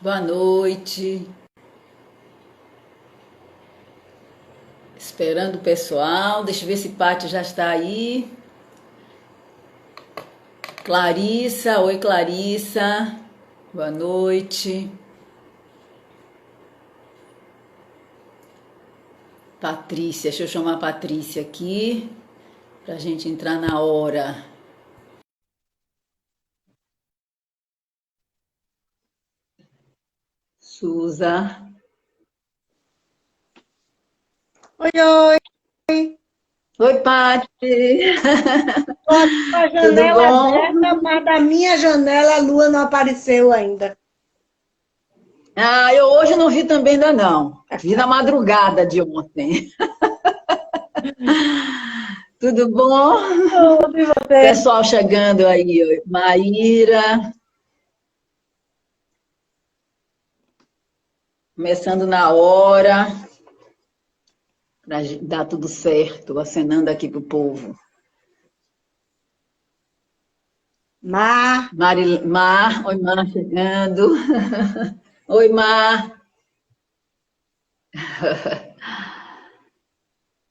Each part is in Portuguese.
Boa noite. Esperando o pessoal. Deixa eu ver se Pati já está aí. Clarissa, oi Clarissa. Boa noite. Patrícia, deixa eu chamar a Patrícia aqui para a gente entrar na hora. Suza. Oi, oi. Oi, Pati. Tô aqui com a Tudo janela bom? aberta, mas da minha janela a lua não apareceu ainda. Ah, eu hoje não vi também ainda não. Vi na madrugada de ontem. Tudo bom? Tudo, e você? Pessoal chegando aí, ó. Maíra, começando na hora, para dar tudo certo, acenando aqui pro povo. Mar, Mar, oi Mar chegando. Oi Mar.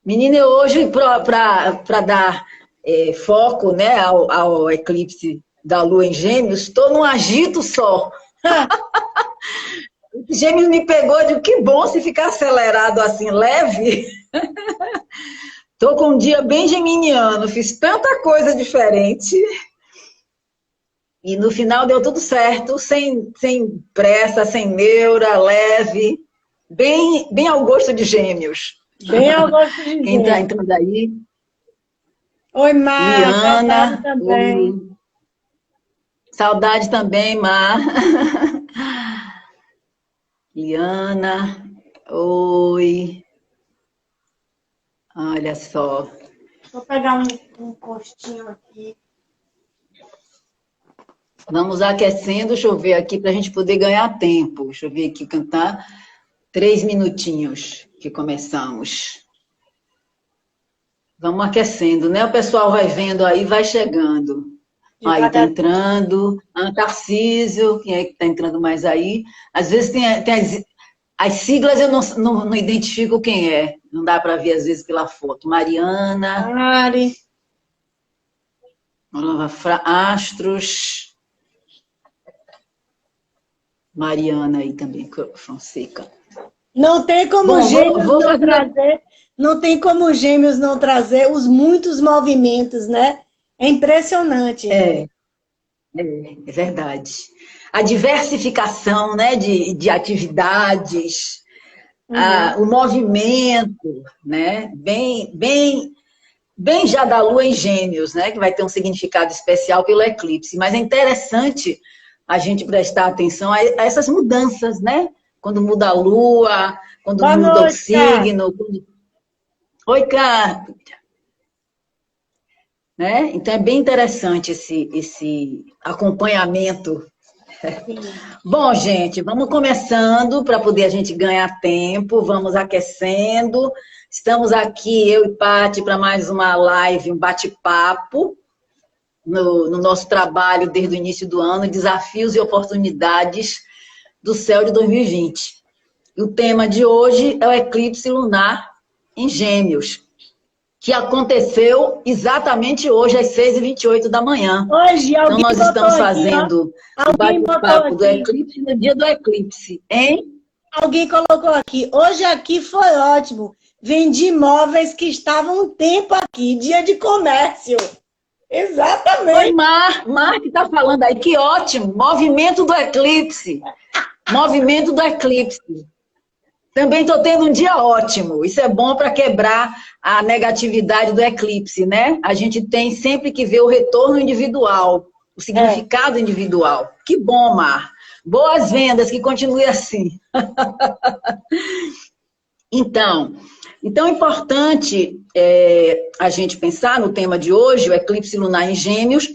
Menina, hoje para dar foco, né, ao eclipse da Lua em Gêmeos, estou num agito só. Gêmeos me pegou de que bom se ficar acelerado assim, leve. Estou com um dia bem geminiano, fiz tanta coisa diferente. E no final deu tudo certo, sem pressa, sem neura, leve, bem ao gosto de Gêmeos. bem ao gosto de Quem está gente. entrando aí? Oi, Mar, saudade Liana, também. oi. Saudade também, Mar. Liana, oi. Olha só. Vou pegar um postinho aqui. Vamos aquecendo, deixa eu ver aqui para a gente poder ganhar tempo. Deixa eu ver aqui, cantar 3 minutinhos que começamos. Vamos aquecendo, né? O pessoal vai vendo aí, vai chegando. Aí está Devagar. entrando, Tarcísio, quem é que está entrando mais aí? Às vezes tem as siglas eu não identifico quem é, não dá para ver às vezes pela foto. Mariana, Mari. Astros, Mariana aí também, Fonseca. Não tem como Bom, gêmeos vou não fazer. trazer, não tem como gêmeos não trazer os muitos movimentos, né? É impressionante. É verdade. A diversificação, né, de atividades, Uhum. o movimento, né, bem já da Lua em Gêmeos, né, que vai ter um significado especial pelo eclipse. Mas é interessante a gente prestar atenção a essas mudanças, né? Quando muda a Lua, quando Boa muda o noite, Cá. signo. Oi, cara. Né? Então é bem interessante esse acompanhamento. Sim. Bom, gente, vamos começando para poder a gente ganhar tempo, vamos aquecendo. Estamos aqui, eu e Pati, para mais uma live, um bate-papo no nosso trabalho desde o início do ano, desafios e oportunidades do céu de 2020. E o tema de hoje é o eclipse lunar em Gêmeos, que aconteceu exatamente hoje, às 6h28 da manhã. Hoje, Então, alguém nós botou estamos aqui, ó. fazendo o Alguém botou bate-papo do aqui. eclipse no dia do eclipse, hein? Alguém colocou aqui. Hoje aqui foi ótimo. Vendi móveis que estavam um tempo aqui. Dia de comércio. Oi, Exatamente. Mar que está falando aí, que ótimo, movimento do eclipse, movimento do eclipse. Também estou tendo um dia ótimo, isso é bom para quebrar a negatividade do eclipse, né? A gente tem sempre que ver o retorno individual, o É. significado individual. Que bom, Mar. Boas vendas, que continue assim. Então é importante a gente pensar no tema de hoje, o eclipse lunar em Gêmeos,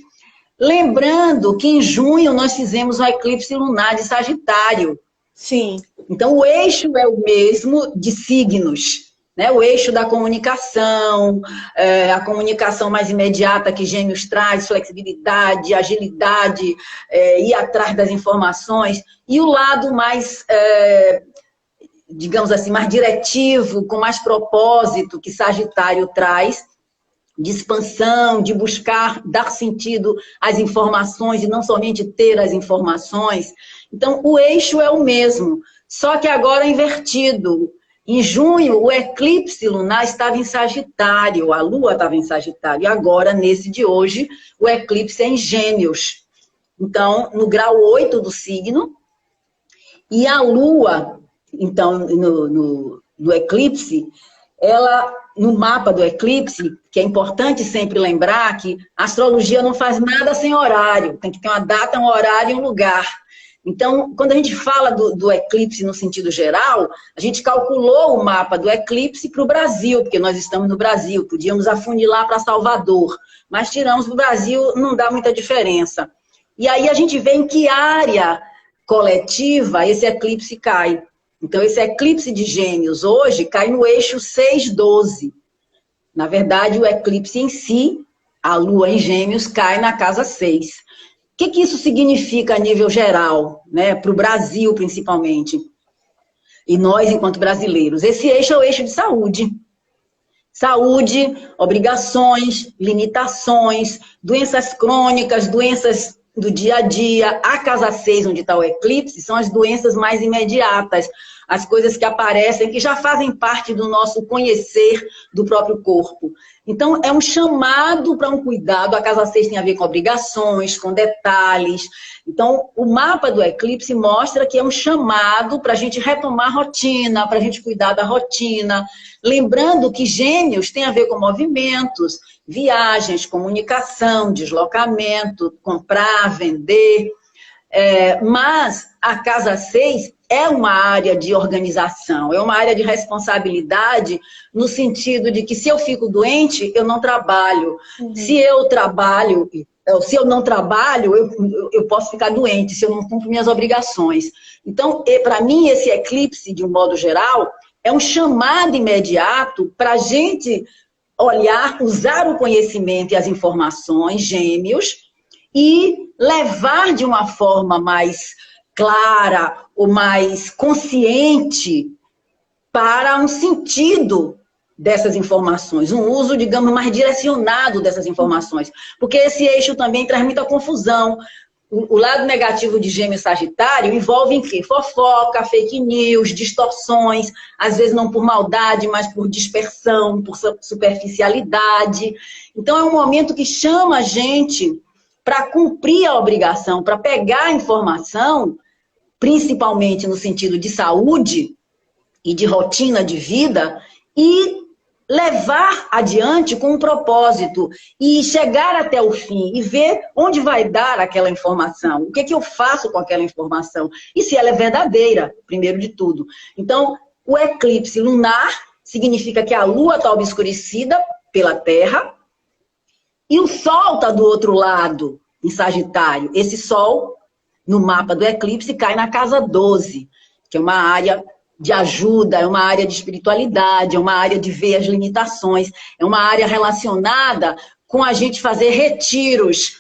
lembrando que em junho nós fizemos o eclipse lunar de Sagitário. Sim. Então o eixo é o mesmo de signos. né? O eixo da comunicação, a comunicação mais imediata que Gêmeos traz, flexibilidade, agilidade, ir atrás das informações, e o lado mais, digamos assim, mais diretivo, com mais propósito que Sagitário traz, de expansão, de buscar dar sentido às informações e não somente ter as informações. Então, o eixo é o mesmo, só que agora invertido. Em junho, o eclipse lunar estava em Sagitário, a Lua estava em Sagitário, e agora, nesse de hoje, o eclipse é em Gêmeos. Então, no grau 8 do signo, e a Lua, então, no eclipse, ela, no mapa do eclipse, que é importante sempre lembrar que a astrologia não faz nada sem horário, tem que ter uma data, um horário e um lugar. Então, quando a gente fala do eclipse no sentido geral, a gente calculou o mapa do eclipse para o Brasil, porque nós estamos no Brasil, podíamos afunilar para Salvador, mas tiramos do Brasil, não dá muita diferença. E aí a gente vê em que área coletiva esse eclipse cai. Então, esse eclipse de Gêmeos hoje cai no eixo 6-12. Na verdade, o eclipse em si, a Lua em Gêmeos, cai na casa 6. O que isso significa a nível geral, né, para o Brasil, principalmente? E nós, enquanto brasileiros. Esse eixo é o eixo de saúde. Saúde, obrigações, limitações, doenças crônicas, doenças do dia a dia. A casa 6, onde está o eclipse, são as doenças mais imediatas, as coisas que aparecem, que já fazem parte do nosso conhecer do próprio corpo. Então, é um chamado para um cuidado. A casa 6 tem a ver com obrigações, com detalhes. Então, o mapa do eclipse mostra que é um chamado para a gente retomar a rotina, para a gente cuidar da rotina. Lembrando que Gêmeos tem a ver com movimentos, viagens, comunicação, deslocamento, comprar, vender. Mas a casa 6 é uma área de organização, é uma área de responsabilidade, no sentido de que se eu fico doente, eu não trabalho. Uhum. Se eu não trabalho, eu posso ficar doente, se eu não cumpro minhas obrigações. Então, para mim, esse eclipse, de um modo geral, é um chamado imediato para a gente olhar, usar o conhecimento e as informações, Gêmeos, e levar de uma forma mais clara ou mais consciente para um sentido dessas informações, um uso, digamos, mais direcionado dessas informações. Porque esse eixo também traz muita confusão. O lado negativo de Gêmeos Sagitário envolve em quê? Fofoca, fake news, distorções, às vezes não por maldade, mas por dispersão, por superficialidade. Então é um momento que chama a gente para cumprir a obrigação, para pegar a informação, principalmente no sentido de saúde e de rotina de vida, e levar adiante com um propósito, e chegar até o fim, e ver onde vai dar aquela informação, o que é que eu faço com aquela informação, e se ela é verdadeira, primeiro de tudo. Então, o eclipse lunar significa que a Lua está obscurecida pela Terra, e o Sol está do outro lado, em Sagitário. Esse Sol, no mapa do eclipse, cai na casa 12, que é uma área de ajuda, é uma área de espiritualidade, é uma área de ver as limitações, é uma área relacionada com a gente fazer retiros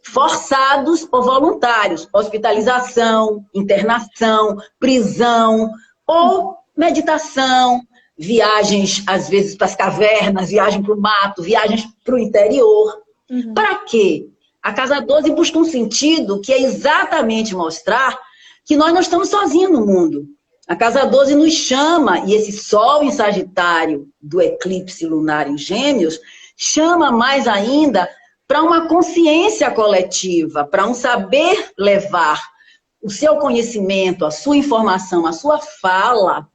forçados ou voluntários, hospitalização, internação, prisão, ou meditação, viagens, às vezes, para as cavernas, viagem para o mato, viagens para o interior. Uhum. Para quê? A casa 12 busca um sentido que é exatamente mostrar que nós não estamos sozinhos no mundo. A casa 12 nos chama, e esse Sol em Sagitário do eclipse lunar em Gêmeos, chama mais ainda para uma consciência coletiva, para um saber levar o seu conhecimento, a sua informação, a sua fala,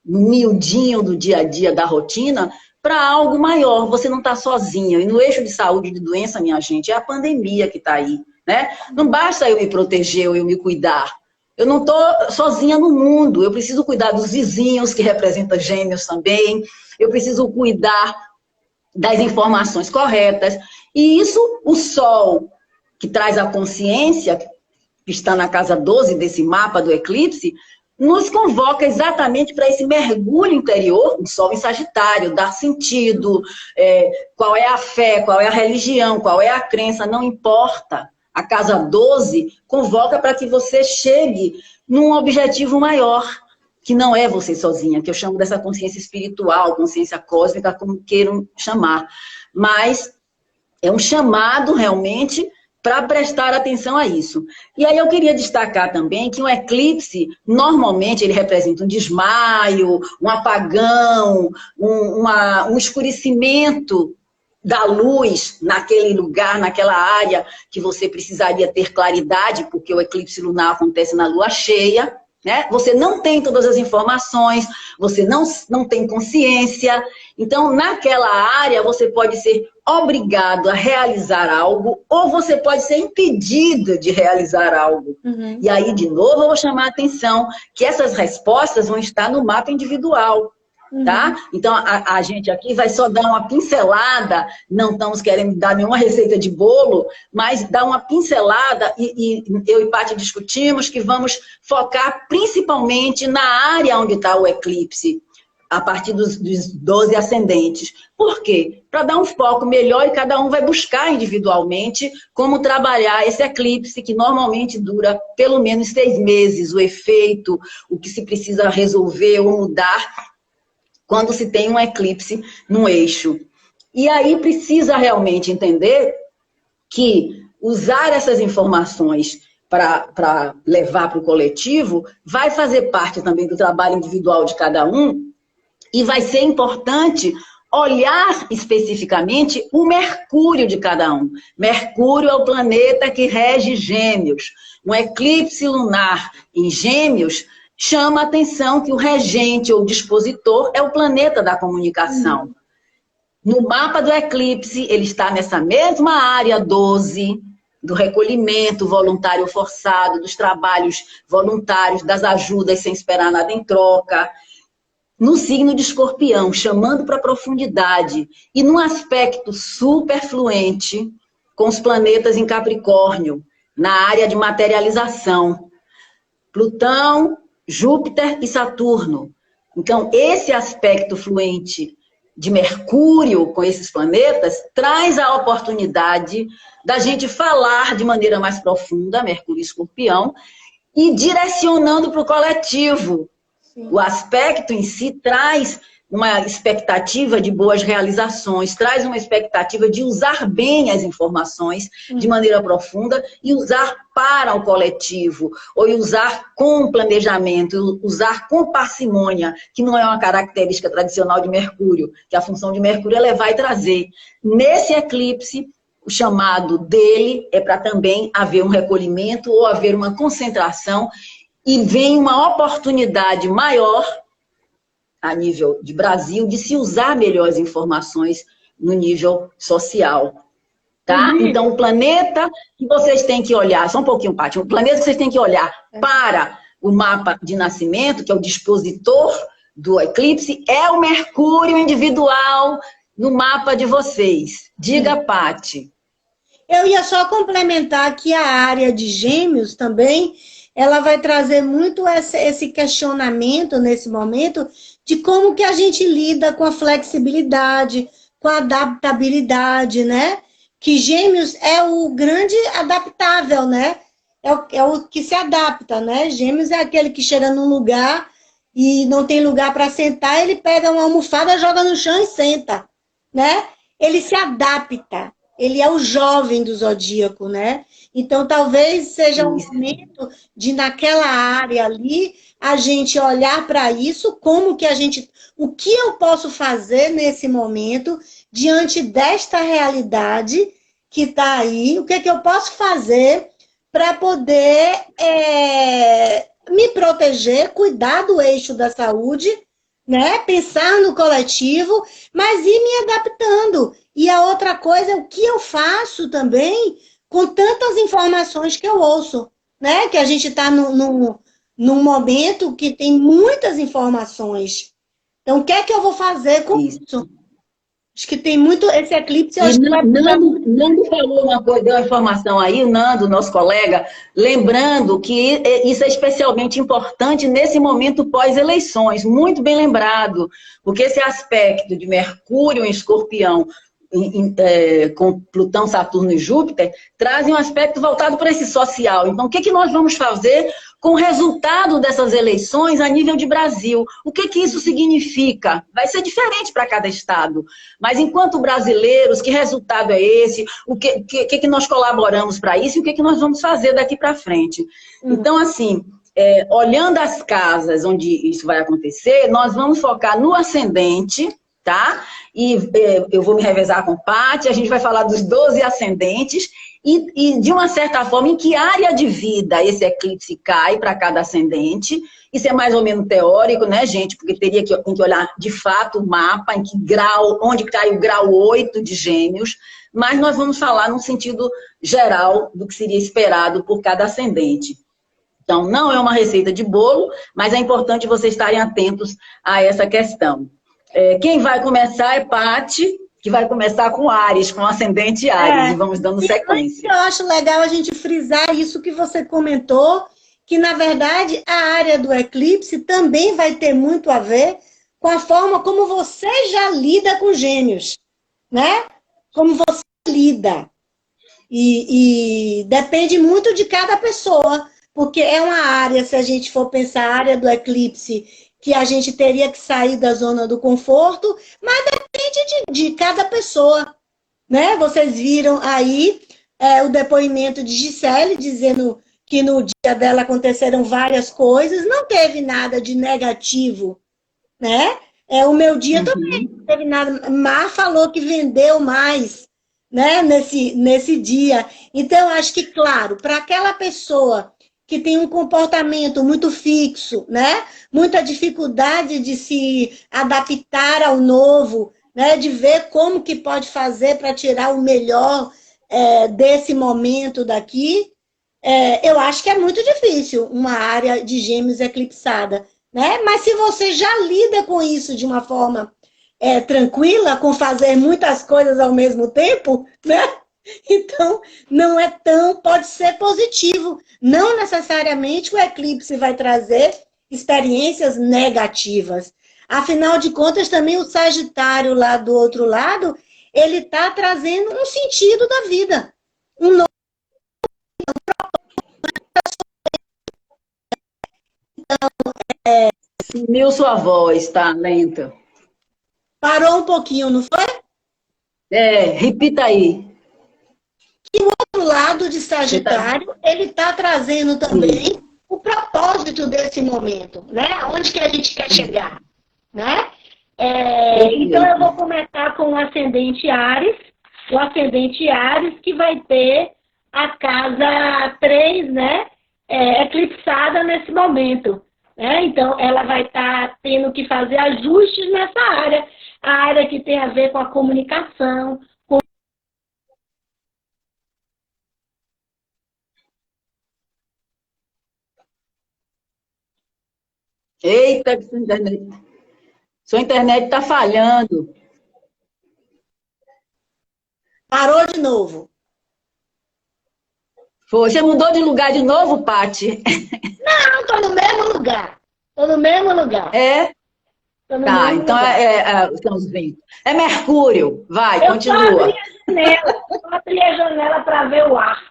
no miudinho do dia a dia, da rotina, para algo maior. Você não está sozinha. E no eixo de saúde e de doença, minha gente, é a pandemia que está aí, né? Não basta eu me proteger ou eu me cuidar. Eu não estou sozinha no mundo. Eu preciso cuidar dos vizinhos, que representam Gêmeos também. Eu preciso cuidar das informações corretas. E isso, o Sol, que traz a consciência, que está na casa 12 desse mapa do eclipse, nos convoca exatamente para esse mergulho interior, o Sol em Sagitário, dar sentido, qual é a fé, qual é a religião, qual é a crença, não importa. A casa 12 convoca para que você chegue num objetivo maior, que não é você sozinha, que eu chamo dessa consciência espiritual, consciência cósmica, como queiram chamar. Mas é um chamado realmente para prestar atenção a isso. E aí eu queria destacar também que um eclipse, normalmente, ele representa um desmaio, um apagão, um escurecimento da luz naquele lugar, naquela área que você precisaria ter claridade, porque o eclipse lunar acontece na lua cheia, né? Você não tem todas as informações, você não tem consciência. Então, naquela área, você pode ser obrigado a realizar algo ou você pode ser impedido de realizar algo. Uhum. E aí, de novo, eu vou chamar a atenção que essas respostas vão estar no mapa individual. Tá? Então, a gente aqui vai só dar uma pincelada, não estamos querendo dar nenhuma receita de bolo, mas dar uma pincelada, e eu e Paty discutimos que vamos focar principalmente na área onde está o eclipse, a partir dos 12 ascendentes. Por quê? Para dar um foco melhor e cada um vai buscar individualmente como trabalhar esse eclipse, que normalmente dura pelo menos 6 meses, o efeito, o que se precisa resolver ou mudar quando se tem um eclipse no eixo. E aí precisa realmente entender que usar essas informações para levar para o coletivo vai fazer parte também do trabalho individual de cada um e vai ser importante olhar especificamente o Mercúrio de cada um. Mercúrio é o planeta que rege Gêmeos. Um eclipse lunar em Gêmeos chama a atenção que o regente ou dispositor é o planeta da comunicação. No mapa do eclipse, ele está nessa mesma área 12, do recolhimento voluntário forçado, dos trabalhos voluntários, das ajudas sem esperar nada em troca, no signo de Escorpião, chamando para a profundidade, e num aspecto super fluente com os planetas em Capricórnio, na área de materialização. Plutão, Júpiter e Saturno. Então, esse aspecto fluente de Mercúrio com esses planetas traz a oportunidade da gente falar de maneira mais profunda, Mercúrio e Escorpião, e direcionando para o coletivo. Sim. O aspecto em si traz uma expectativa de boas realizações, traz uma expectativa de usar bem as informações de maneira profunda e usar para o coletivo, ou usar com planejamento, usar com parcimônia, que não é uma característica tradicional de Mercúrio, que a função de Mercúrio é levar e trazer. Nesse eclipse, o chamado dele é para também haver um recolhimento ou haver uma concentração e vem uma oportunidade maior a nível de Brasil, de se usar melhor as informações no nível social, tá? Então, o planeta que vocês têm que olhar, só um pouquinho, Paty, o planeta que vocês têm que olhar para o mapa de nascimento, que é o dispositor do eclipse, é o Mercúrio individual no mapa de vocês. Diga, Paty. Eu ia só complementar que a área de Gêmeos também, ela vai trazer muito esse questionamento nesse momento de como que a gente lida com a flexibilidade, com a adaptabilidade, né? Que Gêmeos é o grande adaptável, né? É o que se adapta, né? Gêmeos é aquele que chega num lugar e não tem lugar para sentar, ele pega uma almofada, joga no chão e senta, né? Ele se adapta, ele é o jovem do zodíaco, né? Então, talvez seja um momento de, naquela área ali, a gente olhar para isso, como que o que eu posso fazer nesse momento, diante desta realidade que está aí, o que é que eu posso fazer para poder me proteger, cuidar do eixo da saúde, né? Pensar no coletivo, mas ir me adaptando. E a outra coisa é o que eu faço também com tantas informações que eu ouço, né? Que a gente está num momento que tem muitas informações. Então, o que é que eu vou fazer com isso? Acho que tem muito esse eclipse. Eu E acho que vai... Nando falou uma coisa, deu uma informação aí, o Nando, nosso colega, lembrando que isso é especialmente importante nesse momento pós-eleições, muito bem lembrado, porque esse aspecto de Mercúrio em Escorpião, com Plutão, Saturno e Júpiter, trazem um aspecto voltado para esse social. Então, o que nós vamos fazer com o resultado dessas eleições a nível de Brasil? O que isso significa? Vai ser diferente para cada estado. Mas, enquanto brasileiros, que resultado é esse? O que nós colaboramos para isso e o que nós vamos fazer daqui para frente? Então, assim, olhando as casas onde isso vai acontecer, nós vamos focar no ascendente, tá? E eu vou me revezar com Paty, a gente vai falar dos 12 ascendentes e, de uma certa forma, em que área de vida esse eclipse cai para cada ascendente. Isso é mais ou menos teórico, né, gente? Porque tem que olhar, de fato, o mapa, em que grau, onde cai o grau 8 de Gêmeos, mas nós vamos falar num sentido geral do que seria esperado por cada ascendente. Então, não é uma receita de bolo, mas é importante vocês estarem atentos a essa questão. Quem vai começar é Paty, que vai começar com Áries, com ascendente Áries, e vamos dando sequência. Eu acho legal a gente frisar isso que você comentou, que, na verdade, a área do eclipse também vai ter muito a ver com a forma como você já lida com Gêmeos, né? Como você lida. E depende muito de cada pessoa, porque é uma área, se a gente for pensar a área do eclipse, que a gente teria que sair da zona do conforto, mas depende de cada pessoa, né? Vocês viram aí o depoimento de Gisele, dizendo que no dia dela aconteceram várias coisas, não teve nada de negativo, né? O meu dia também não teve nada. Mar falou que vendeu mais, né? Nesse dia. Então, acho que, claro, para aquela pessoa que tem um comportamento muito fixo, né? Muita dificuldade de se adaptar ao novo, né? De ver como que pode fazer para tirar o melhor desse momento daqui. Eu acho que é muito difícil uma área de Gêmeos eclipsada, né? Mas se você já lida com isso de uma forma tranquila, com fazer muitas coisas ao mesmo tempo, né? Então, não é tão... Pode ser positivo. Não necessariamente o eclipse vai trazer experiências negativas. Afinal de contas, também o Sagitário lá do outro lado, ele está trazendo um sentido da vida. Um novo... Sumiu sua voz, tá lenta. Parou um pouquinho, não foi? Repita aí. E o outro lado de Sagitário, ele está trazendo também o propósito desse momento, né? Onde que a gente quer chegar, né? Então, eu vou começar com o ascendente Áries. O ascendente Áries que vai ter a casa 3, né? Eclipsada nesse momento. Né? Então, ela vai estar tendo que fazer ajustes nessa área. A área que tem a ver com a comunicação, Eita, sua internet está falhando. Parou de novo. Você mudou de lugar de novo, Paty? Não, estou no mesmo lugar. Estou no mesmo lugar. Tá, então estamos vendo. É Mercúrio. Vai, continua. Eu abri a janela para ver o ar.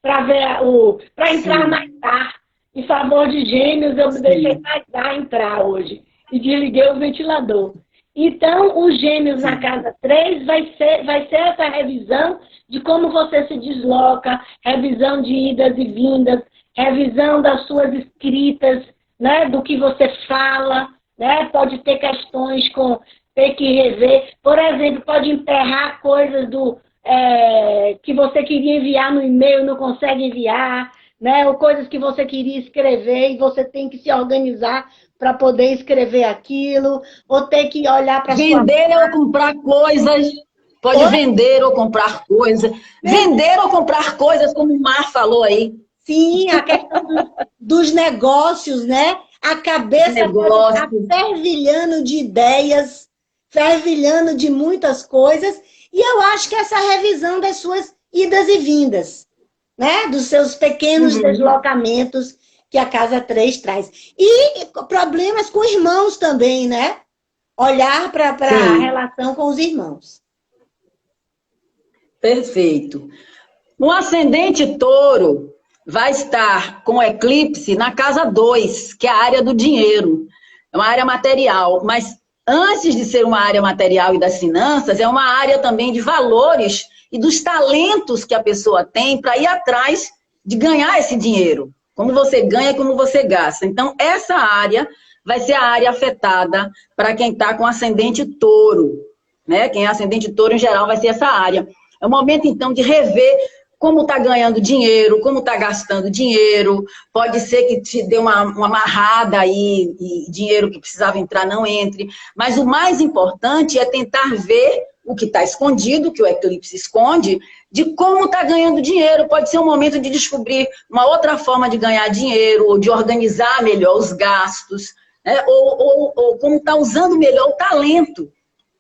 Para entrar mais ar. Em favor de Gêmeos, eu me deixei mais ar entrar hoje. E desliguei o ventilador. Então, os Gêmeos na casa 3 vai ser essa revisão de como você se desloca, revisão de idas e vindas, revisão das suas escritas, né, do que você fala, né, pode ter questões com ter que rever. Por exemplo, pode emperrar coisas que você queria enviar no e-mail, não consegue enviar, né, ou coisas que você queria escrever e você tem que se organizar para poder escrever aquilo, ou ter que olhar para vender ou comprar coisas, pode vender ou comprar coisas. Vender ou comprar coisas, como o Mar falou aí. Sim, a questão dos negócios, né? A cabeça está fervilhando de ideias, fervilhando de muitas coisas, e eu acho que essa revisão das suas idas e vindas, né? Dos seus pequenos deslocamentos que a casa 3 traz. E problemas com irmãos também, né? Olhar para a relação com os irmãos. Perfeito. O ascendente touro vai estar com eclipse na casa 2, que é a área do dinheiro. É uma área material, mas antes de ser uma área material e das finanças, é uma área também de valores e dos talentos que a pessoa tem para ir atrás de ganhar esse dinheiro. Como você ganha, como você gasta. Então, essa área vai ser a área afetada para quem está com ascendente touro, né? Quem é ascendente touro, em geral, vai ser essa área. É o momento, então, de rever como está ganhando dinheiro, como está gastando dinheiro. Pode ser que te dê uma amarrada aí e dinheiro que precisava entrar não entre. Mas o mais importante é tentar ver o que está escondido, que o eclipse esconde, de como está ganhando dinheiro. Pode ser um momento de descobrir uma outra forma de ganhar dinheiro, ou de organizar melhor os gastos, né? ou como está usando melhor o talento,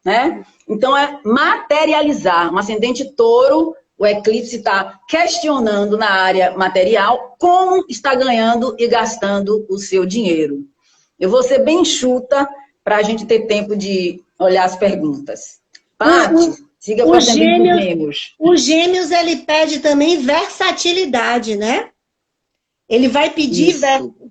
né? Então, é materializar. Um ascendente touro, o eclipse está questionando na área material como está ganhando e gastando o seu dinheiro. Eu vou ser bem enxuta para a gente ter tempo de olhar as perguntas. Paty, siga para ascendente Gêmeos. O Gêmeos, ele pede também versatilidade, né? Ele vai pedir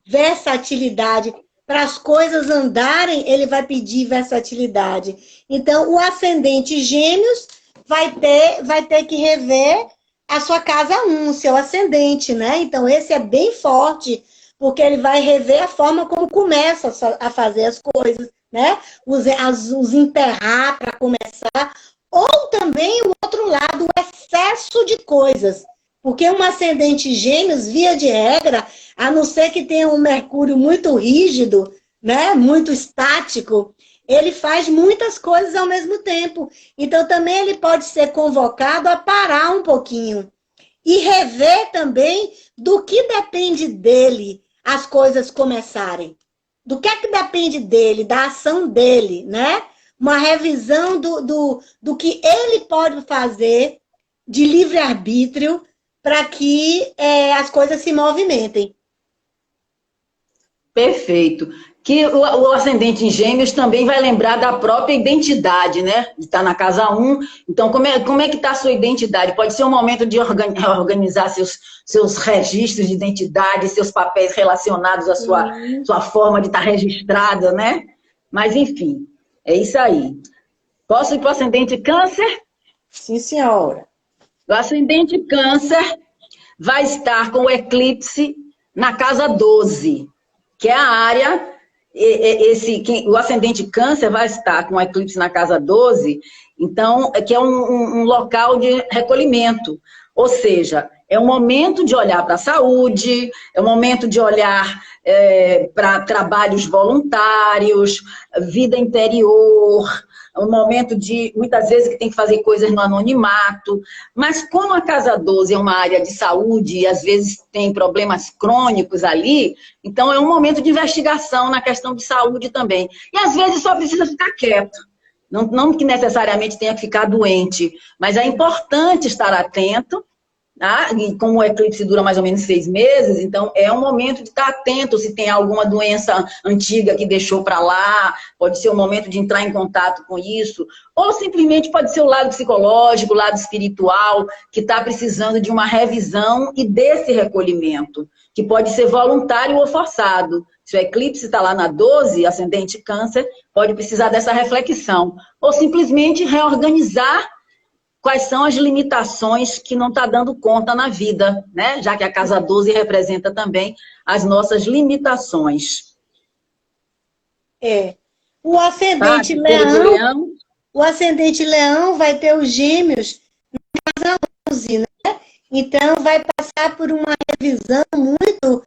versatilidade. Para as coisas andarem, ele vai pedir versatilidade. Então, o ascendente Gêmeos vai ter que rever a sua casa 1, seu ascendente, né? Então, esse é bem forte, porque ele vai rever a forma como começa a fazer as coisas, né? Os enterrar para começar. Ou também o outro lado, o excesso de coisas. Porque um ascendente Gêmeos, via de regra, a não ser que tenha um Mercúrio muito rígido, né, muito estático, ele faz muitas coisas ao mesmo tempo. Então, também ele pode ser convocado a parar um pouquinho. E rever também do que depende dele as coisas começarem. Do que é que depende dele, da ação dele, né? Uma revisão do que ele pode fazer de livre-arbítrio para que as coisas se movimentem. Perfeito. Que o ascendente em Gêmeos também vai lembrar da própria identidade, né? Está na casa 1. Então, como é que está a sua identidade? Pode ser um momento de organizar seus registros de identidade, seus papéis relacionados à sua forma de estar registrada, né? Mas, enfim, é isso aí. Posso ir para o ascendente Câncer? Sim, senhora. O ascendente Câncer vai estar com o eclipse na casa 12, que é a área, o ascendente Câncer vai estar com o eclipse na casa 12, então, que é um local de recolhimento. Ou seja, é um momento de olhar para a saúde, é um momento de olhar para trabalhos voluntários, vida interior, é um momento de, muitas vezes, que tem que fazer coisas no anonimato. Mas como a casa 12 é uma área de saúde e, às vezes, tem problemas crônicos ali, então é um momento de investigação na questão de saúde também. E, às vezes, só precisa ficar quieto. Não que necessariamente tenha que ficar doente, mas é importante estar atento. Ah, e como o eclipse dura mais ou menos 6 meses, então é um momento de estar atento se tem alguma doença antiga que deixou para lá, pode ser o momento de entrar em contato com isso, ou simplesmente pode ser o lado psicológico, o lado espiritual, que está precisando de uma revisão e desse recolhimento, que pode ser voluntário ou forçado. Se o eclipse está lá na 12, ascendente Câncer, pode precisar dessa reflexão, ou simplesmente reorganizar quais são as limitações que não está dando conta na vida, né? Já que a casa 12 representa também as nossas limitações. O ascendente Leão, o ascendente Leão vai ter os Gêmeos na casa 11, né? Então vai passar por uma revisão muito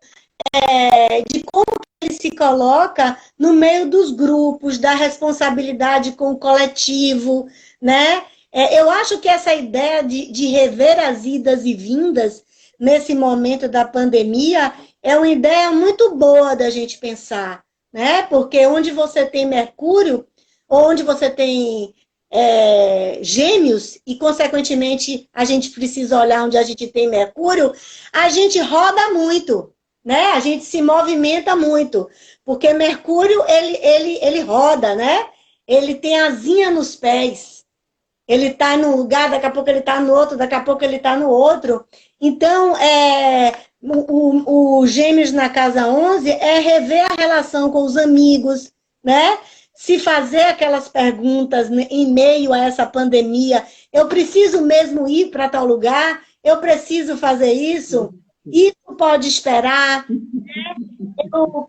de como ele se coloca no meio dos grupos, da responsabilidade com o coletivo, né? Eu acho que essa ideia de rever as idas e vindas nesse momento da pandemia é uma ideia muito boa da gente pensar, né? Porque onde você tem Mercúrio, onde você tem Gêmeos, e, consequentemente, a gente precisa olhar onde a gente tem Mercúrio, a gente roda muito, né? A gente se movimenta muito, porque Mercúrio, ele roda, né? Ele tem asinha nos pés, ele está num lugar, daqui a pouco ele está no outro, daqui a pouco ele está no outro. Então, o Gêmeos na casa 11 é rever a relação com os amigos, né? Se fazer aquelas perguntas em meio a essa pandemia, eu preciso mesmo ir para tal lugar? Eu preciso fazer isso? Isso pode esperar? Né?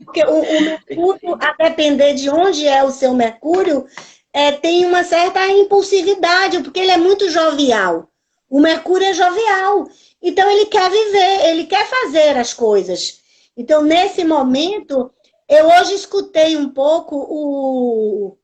Porque o Mercúrio, a depender de onde é o seu Mercúrio, tem uma certa impulsividade, porque ele é muito jovial. O Mercúrio é jovial. Então, ele quer viver, ele quer fazer as coisas. Então, nesse momento, eu hoje escutei um pouco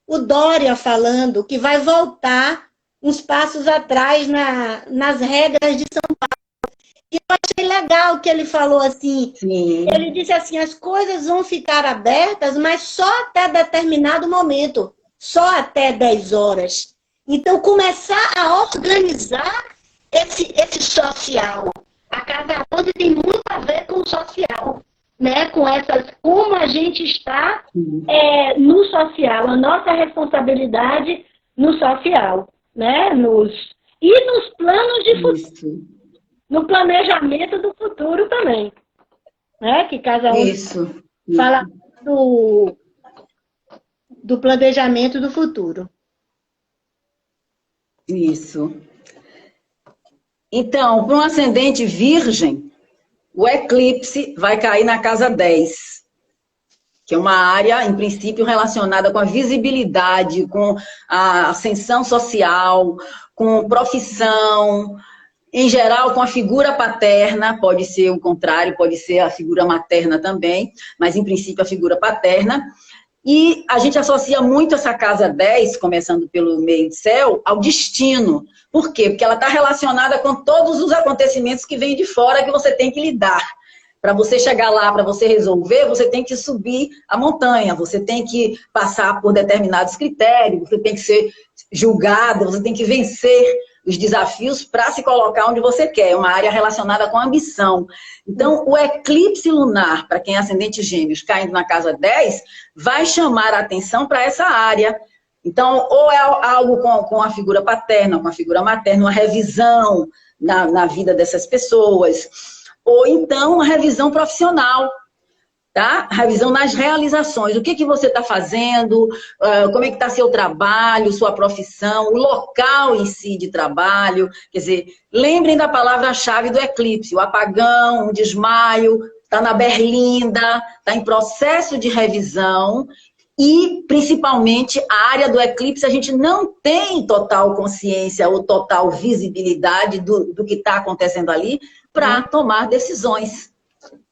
o Dória falando que vai voltar uns passos atrás nas regras de São Paulo. E eu achei legal que ele falou assim. Sim. Ele disse assim, as coisas vão ficar abertas, mas só até determinado momento. Só até 10 horas. Então, começar a organizar esse social. A casa 11 tem muito a ver com o social, né? Com como a gente está no social, a nossa responsabilidade no social, né? E nos planos de futuro, no planejamento do futuro também, né? Que casa 11 fala do planejamento do futuro. Isso. Então, para um ascendente virgem, o eclipse vai cair na casa 10, que é uma área, em princípio, relacionada com a visibilidade, com a ascensão social, com profissão, em geral, com a figura paterna, pode ser o contrário, pode ser a figura materna também, mas, em princípio, a figura paterna. E a gente associa muito essa casa 10, começando pelo meio de céu, ao destino. Por quê? Porque ela está relacionada com todos os acontecimentos que vêm de fora que você tem que lidar. Para você chegar lá, para você resolver, você tem que subir a montanha, você tem que passar por determinados critérios, você tem que ser julgado, você tem que vencer os desafios para se colocar onde você quer. É uma área relacionada com ambição. Então, o eclipse lunar, para quem é ascendente Gêmeos, caindo na casa 10, vai chamar a atenção para essa área. Então, ou é algo com a figura paterna, com a figura materna, uma revisão na vida dessas pessoas, ou então uma revisão profissional, tá? Revisão nas realizações. O que você está fazendo, como é que está seu trabalho, sua profissão, o local em si de trabalho. Quer dizer, lembrem da palavra-chave do eclipse, o apagão, o desmaio, está na berlinda, está em processo de revisão. E, principalmente, a área do eclipse, a gente não tem total consciência ou total visibilidade do que está acontecendo ali para tomar decisões,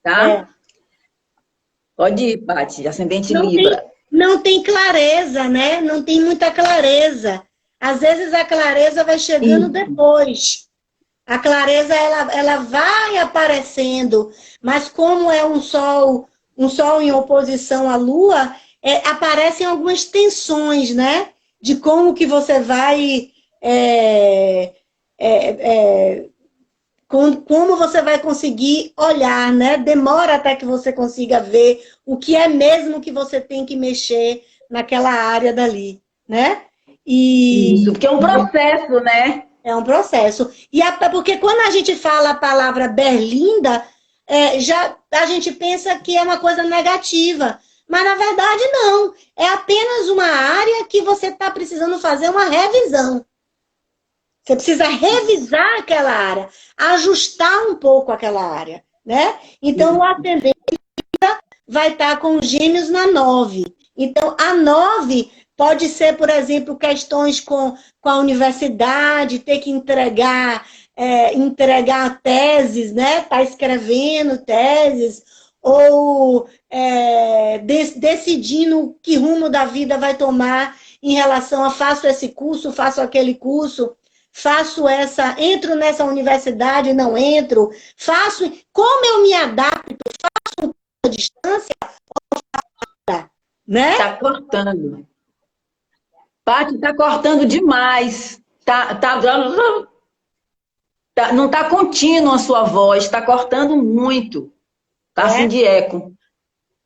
tá? Pode ir, Paty, ascendente Libra. Não tem clareza, né? Não tem muita clareza. Às vezes a clareza vai chegando depois. A clareza, ela vai aparecendo, mas como é um sol em oposição à Lua, aparecem algumas tensões, né? De como que você vai... como você vai conseguir olhar, né? Demora até que você consiga ver o que é mesmo que você tem que mexer naquela área dali, né? Isso, porque é um processo, né? É um processo. Porque quando a gente fala a palavra berlinda, a gente pensa que é uma coisa negativa. Mas, na verdade, não. É apenas uma área que você está precisando fazer uma revisão. Você precisa revisar aquela área, ajustar um pouco aquela área, né? Então, o ascendente vai estar com Gêmeos na 9. Então, a 9 pode ser, por exemplo, questões com a universidade, ter que entregar teses, né? Tá escrevendo teses, ou decidindo que rumo da vida vai tomar em relação a faço esse curso, faço aquele curso, entro nessa universidade, não entro, como eu me adapto, faço a distância, né? Tá cortando. Paty, tá cortando demais. Não tá contínua a sua voz, está cortando muito. Tá assim de eco.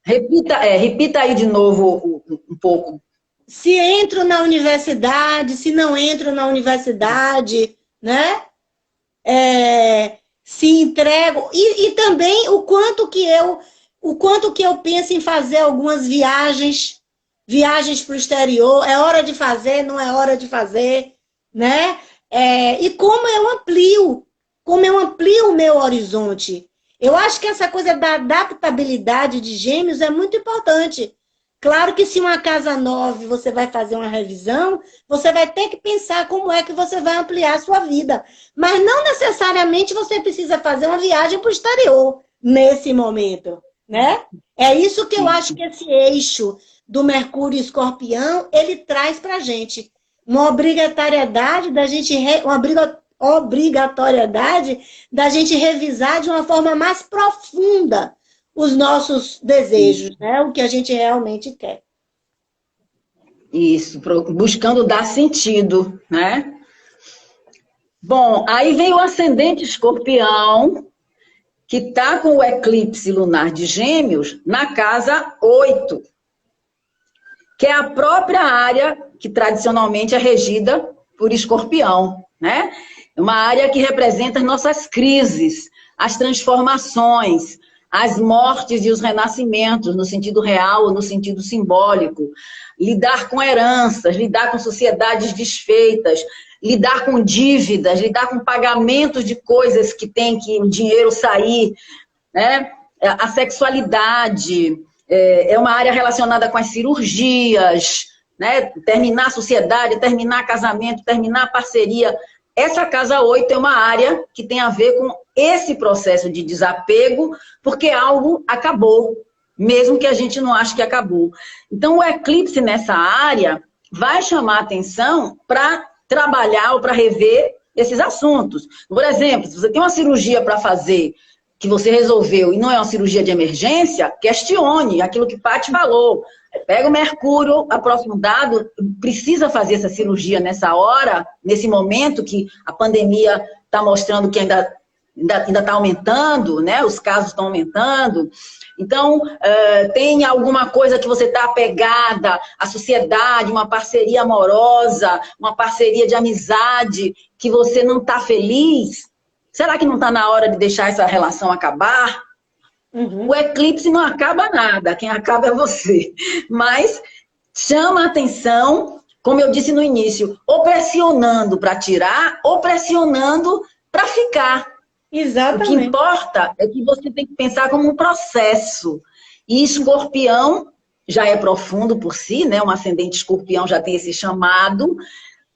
Repita aí de novo um pouco. Se entro na universidade, se não entro na universidade, né? Se entrego. E também o quanto que eu penso em fazer algumas viagens para o exterior. É hora de fazer, não é hora de fazer, né? E como eu amplio o meu horizonte. Eu acho que essa coisa da adaptabilidade de Gêmeos é muito importante. Claro que se uma casa nova você vai fazer uma revisão, você vai ter que pensar como é que você vai ampliar a sua vida. Mas não necessariamente você precisa fazer uma viagem para o exterior nesse momento, né? É isso que eu acho que esse eixo do Mercúrio e Escorpião, ele traz para a gente. Uma obrigatoriedade da gente revisar de uma forma mais profunda os nossos desejos, né? O que a gente realmente quer. Isso, buscando dar sentido, né? Bom, aí vem o ascendente Escorpião, que está com o eclipse lunar de Gêmeos na casa 8, que é a própria área que tradicionalmente é regida por Escorpião, né? É uma área que representa as nossas crises, as transformações, as mortes e os renascimentos, no sentido real ou no sentido simbólico. Lidar com heranças, lidar com sociedades desfeitas, lidar com dívidas, lidar com pagamentos de coisas que tem que o dinheiro sair, né? A sexualidade, é uma área relacionada com as cirurgias, né? Terminar a sociedade, terminar casamento, terminar parceria. Essa casa 8 é uma área que tem a ver com esse processo de desapego, porque algo acabou, mesmo que a gente não ache que acabou. Então, o eclipse nessa área vai chamar atenção para trabalhar ou para rever esses assuntos. Por exemplo, se você tem uma cirurgia para fazer que você resolveu e não é uma cirurgia de emergência, questione aquilo que Paty falou. Pega o Mercúrio, aprofundado, precisa fazer essa cirurgia nessa hora, nesse momento que a pandemia está mostrando que ainda está aumentando, né? Os casos estão aumentando. Então, tem alguma coisa que você está apegada à sociedade, uma parceria amorosa, uma parceria de amizade, que você não está feliz? Será que não está na hora de deixar essa relação acabar? Uhum. O eclipse não acaba nada, quem acaba é você. Mas chama a atenção, como eu disse no início, ou pressionando para tirar, ou pressionando para ficar. Exatamente. O que importa é que você tem que pensar como um processo. E Escorpião já é profundo por si, né? Um ascendente Escorpião já tem esse chamado.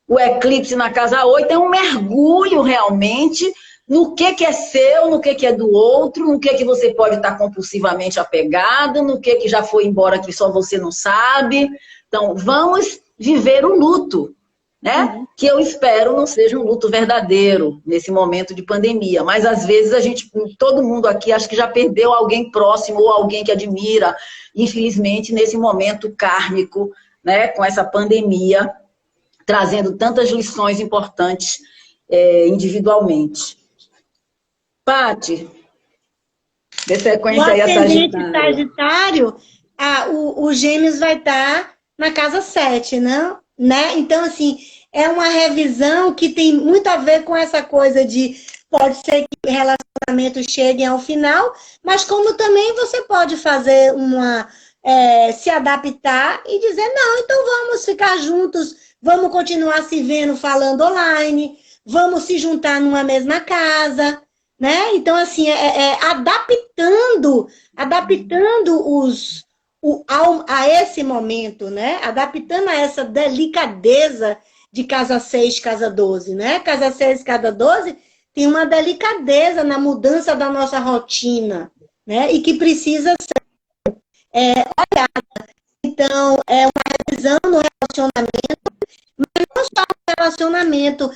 O eclipse na casa 8 é um mergulho realmente no que é seu, no que é do outro, no que você pode estar compulsivamente apegado, no que já foi embora que só você não sabe. Então, vamos viver o luto, né? Uhum. Que eu espero não seja um luto verdadeiro nesse momento de pandemia. Mas, às vezes, todo mundo aqui acho que já perdeu alguém próximo ou alguém que admira, infelizmente, nesse momento kármico, né? Com essa pandemia, trazendo tantas lições importantes individualmente. Paty, dê sequência aí a Sagitário, o Gêmeos vai estar na casa 7, né? Então, assim, é uma revisão que tem muito a ver com essa coisa de pode ser que relacionamentos cheguem ao final, mas como também você pode fazer se adaptar e dizer, não, então vamos ficar juntos, vamos continuar se vendo falando online, vamos se juntar numa mesma casa, né? Então, assim, adaptando a esse momento, né? Adaptando a essa delicadeza de casa 6, casa 12, né? Casa 6, casa 12 tem uma delicadeza na mudança da nossa rotina, né? E que precisa ser olhada. Então, é uma revisão no relacionamento, mas não só no relacionamento,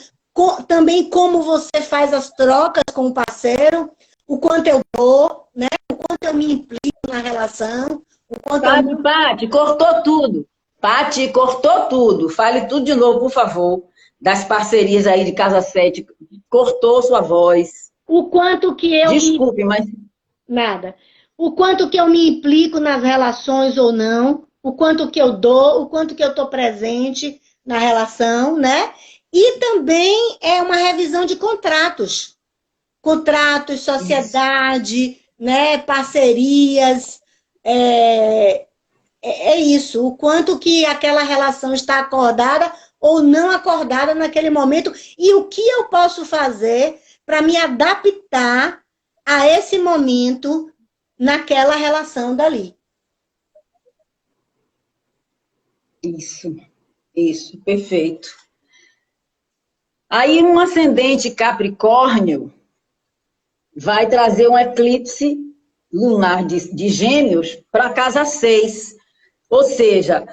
também como você faz as trocas com o parceiro, o quanto eu dou, né? O quanto eu me implico na relação, o quanto Paty, cortou tudo. Pati, cortou tudo. Fale tudo de novo, por favor. Das parcerias aí de Casa 7. Cortou sua voz. O quanto que eu Desculpe, mas... Nada. O quanto que eu me implico nas relações ou não, o quanto que eu dou, o quanto que eu estou presente na relação, né? E também é uma revisão de contratos. Contratos, sociedade, né? Parcerias. É isso. O quanto que aquela relação está acordada ou não acordada naquele momento. E o que eu posso fazer para me adaptar a esse momento naquela relação dali. Isso, perfeito. Aí um ascendente Capricórnio vai trazer um eclipse lunar de Gêmeos para a casa 6. Ou seja,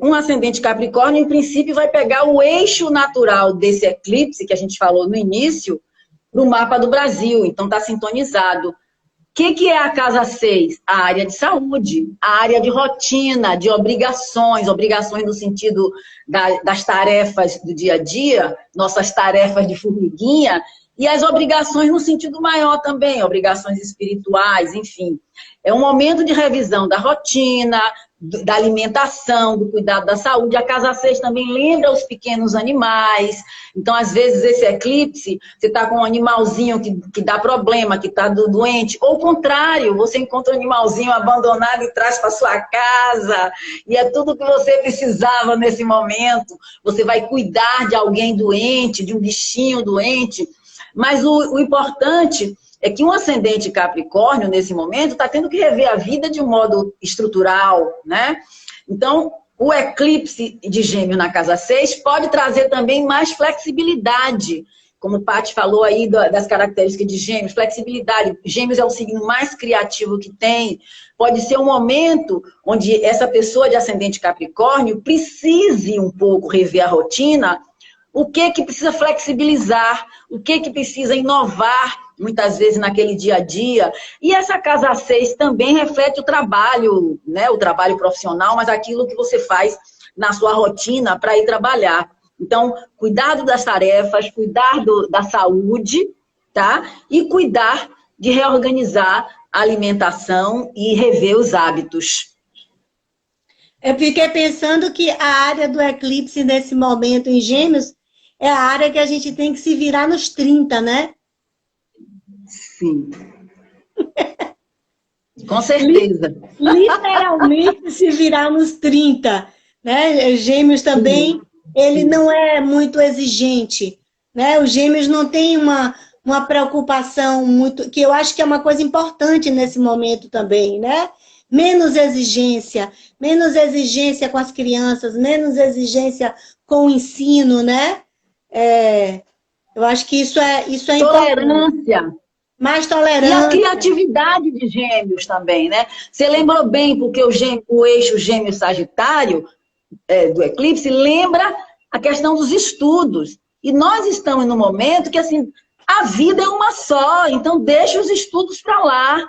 um ascendente Capricórnio, em princípio, vai pegar o eixo natural desse eclipse, que a gente falou no início, no mapa do Brasil, então está sintonizado. O que é a casa 6? A área de saúde, a área de rotina, de obrigações no sentido das tarefas do dia a dia, nossas tarefas de formiguinha, e as obrigações no sentido maior também, obrigações espirituais, enfim. É um momento de revisão da rotina, da alimentação, do cuidado da saúde. A casa 6 também lembra os pequenos animais. Então, às vezes, esse eclipse, você está com um animalzinho que dá problema, que está doente, ou o contrário, você encontra um animalzinho abandonado e traz para sua casa, e é tudo que você precisava nesse momento. Você vai cuidar de alguém doente, de um bichinho doente. Mas o importante é que um ascendente Capricórnio, nesse momento, está tendo que rever a vida de um modo estrutural, né? Então, o eclipse de Gêmeos na casa 6 pode trazer também mais flexibilidade, como o Paty falou aí das características de Gêmeos, flexibilidade. Gêmeos é o signo mais criativo que tem. Pode ser um momento onde essa pessoa de ascendente Capricórnio precise um pouco rever a rotina. O que precisa flexibilizar, o que precisa inovar, muitas vezes, naquele dia a dia. E essa casa 6 também reflete o trabalho, né? O trabalho profissional, mas aquilo que você faz na sua rotina para ir trabalhar. Então, cuidado das tarefas, cuidar da saúde, tá? E cuidar de reorganizar a alimentação e rever os hábitos. Eu fiquei pensando que a área do eclipse nesse momento em Gêmeos é a área que a gente tem que se virar nos 30, né? Sim. Com certeza. Literalmente se virar nos 30, né? Gêmeos também, ele não é muito exigente, né? Os Gêmeos não tem uma preocupação muito, que eu acho que é uma coisa importante nesse momento também, né? Menos exigência com as crianças, menos exigência com o ensino, né? Eu acho que isso é tolerância. Importante. Mais tolerância. E a criatividade de Gêmeos também, né? Você lembrou bem, porque o eixo Gêmeo-Sagitário do eclipse lembra a questão dos estudos. E nós estamos num momento que, assim, a vida é uma só, então deixa os estudos para lá.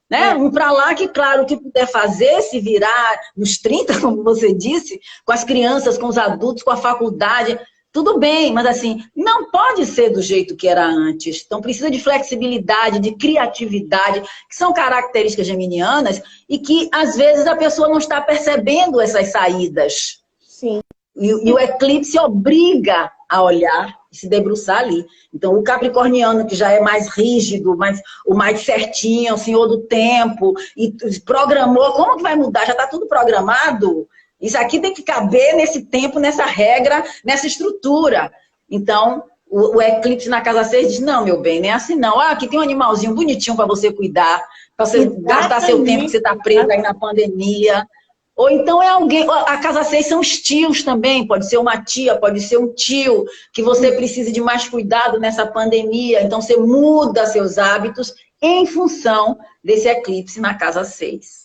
Né? Um para lá que, claro, o que puder fazer, se virar nos 30, como você disse, com as crianças, com os adultos, com a faculdade, tudo bem, mas assim, não pode ser do jeito que era antes. Então precisa de flexibilidade, de criatividade, que são características geminianas e que, às vezes, a pessoa não está percebendo essas saídas. Sim. E o eclipse obriga a olhar e se debruçar ali. Então, o capricorniano, que já é mais rígido, o mais certinho, o senhor do tempo, e programou, como que vai mudar? Já está tudo programado? Isso aqui tem que caber nesse tempo, nessa regra, nessa estrutura. Então, o eclipse na casa 6 diz, não, meu bem, não é assim não. Aqui tem um animalzinho bonitinho para você cuidar, para você gastar seu tempo que você está preso aí na pandemia. Ou então é alguém, a casa 6 são os tios também, pode ser uma tia, pode ser um tio, que você precisa de mais cuidado nessa pandemia, então você muda seus hábitos em função desse eclipse na casa 6.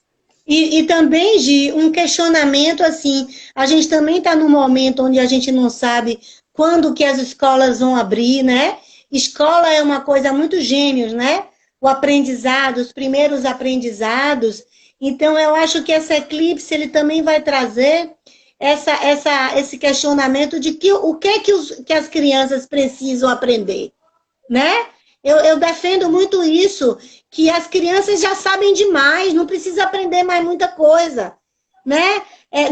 E também, Gi, um questionamento assim, a gente também está num momento onde a gente não sabe quando que as escolas vão abrir, né? Escola é uma coisa muito Gêmeos, né? O aprendizado, os primeiros aprendizados. Então, eu acho que esse eclipse ele também vai trazer esse questionamento de o que as crianças precisam aprender, né? Eu defendo muito isso, que as crianças já sabem demais, não precisa aprender mais muita coisa, né?